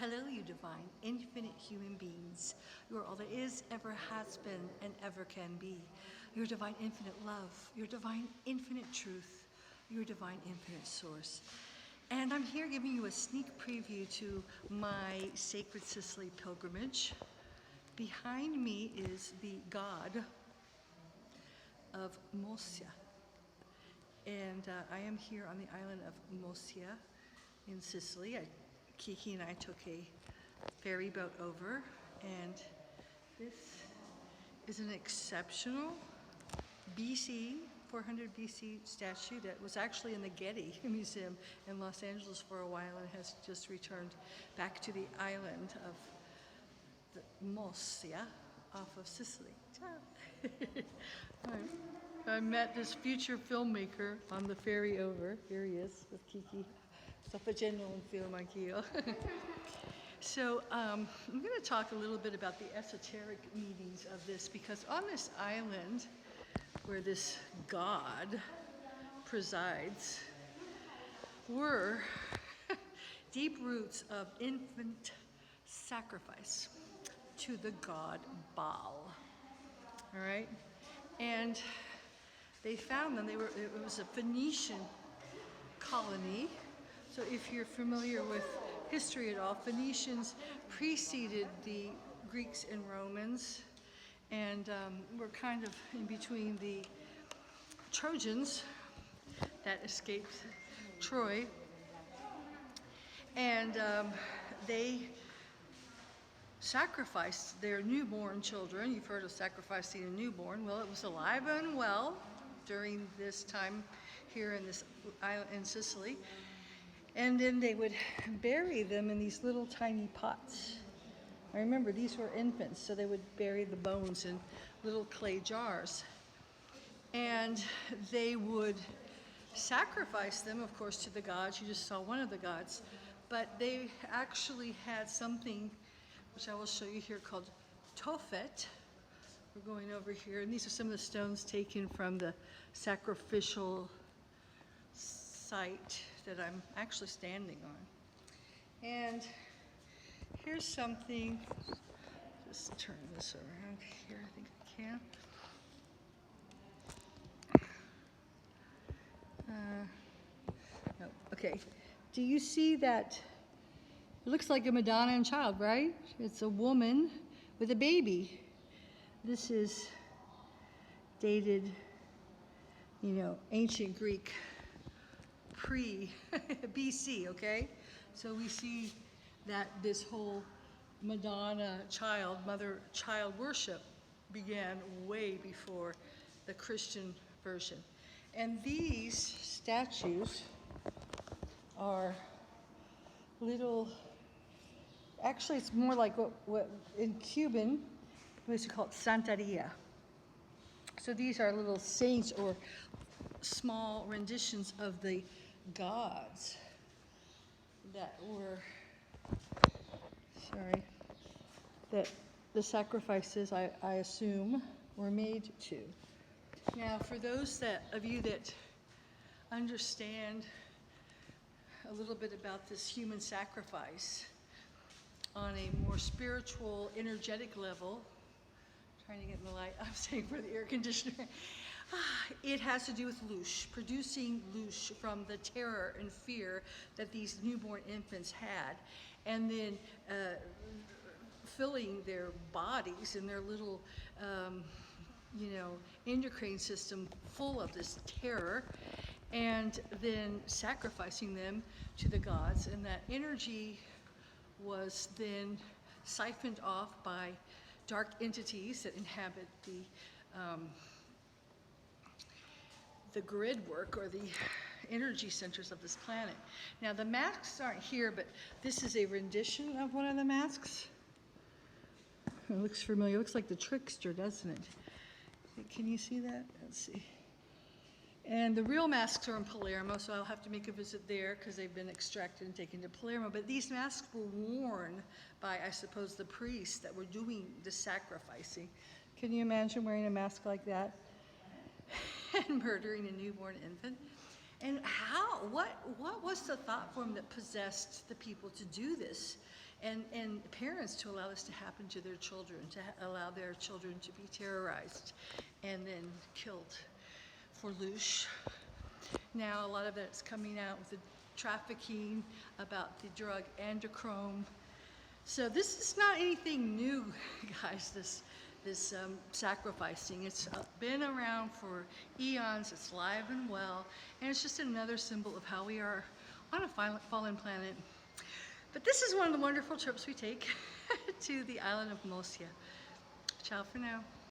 Hello, you divine, infinite human beings. You are all that is, ever has been, and ever can be. Your divine infinite love, your divine infinite truth, your divine infinite source. And I'm here giving you a sneak preview to my sacred Sicily pilgrimage. Behind me is the god of Mosia. And I am here on the island of Mosia in Sicily. Kiki and I took a ferry boat over, and this is an exceptional BC, 400 BC statue that was actually in the Getty Museum in Los Angeles for a while and has just returned back to the island of the Mosia off of Sicily. I met this future filmmaker on the ferry over. Here he is with Kiki. Sto facendo un film anch'io. So I'm going to talk a little bit about the esoteric meanings of this, because on this island where this god presides were deep roots of infant sacrifice to the god Baal. All right? And they found them. It was a Phoenician colony. So if you're familiar with history at all, Phoenicians preceded the Greeks and Romans, and were kind of in between the Trojans that escaped Troy, and they sacrificed their newborn children. You've heard of sacrificing a newborn. Well, it was alive and well during this time here in this island in Sicily. And then they would bury them in these little tiny pots. I remember these were infants, so they would bury the bones in little clay jars. And they would sacrifice them, of course, to the gods. You just saw one of the gods. But they actually had something, which I will show you here, called Tophet. We're going over here, and these are some of the stones taken from the sacrificial site that I'm actually standing on. And here's something, just turn this around here, I think I can. No, okay. Do you see that? It looks like a Madonna and child, right? It's a woman with a baby. This is dated, ancient Greek, pre-BC, okay? So we see that this whole Madonna mother-child worship began way before the Christian version. And these statues are little, actually it's more like what in Cuban, we used to call it Santeria. So these are little saints or small renditions of the gods that that the sacrifices, I assume, were made to. Now, for those of you that understand a little bit about this human sacrifice on a more spiritual, energetic level, trying to get in the light, I'm saying for the air conditioner, it has to do with louche, producing louche from the terror and fear that these newborn infants had, and then filling their bodies and their little, endocrine system full of this terror, and then sacrificing them to the gods. And that energy was then siphoned off by dark entities that inhabit the grid work or the energy centers of this planet. Now the masks aren't here, but this is a rendition of one of the masks. It looks familiar. It looks like the trickster, doesn't it? Can you see that? Let's see. And the real masks are in Palermo, so I'll have to make a visit there because they've been extracted and taken to Palermo. But these masks were worn by, I suppose, the priests that were doing the sacrificing. Can you imagine wearing a mask like that and murdering a newborn infant? And what was the thought form that possessed the people to do this? and parents to allow this to happen to their children, to allow their children to be terrorized and then killed for loosh. Now a lot of that's coming out with the trafficking, about the drug androchrome. So this is not anything new, guys, this sacrificing. It's been around for eons, it's alive and well, and it's just another symbol of how we are on a fallen planet. But this is one of the wonderful trips we take to the island of Mosia. Ciao for now.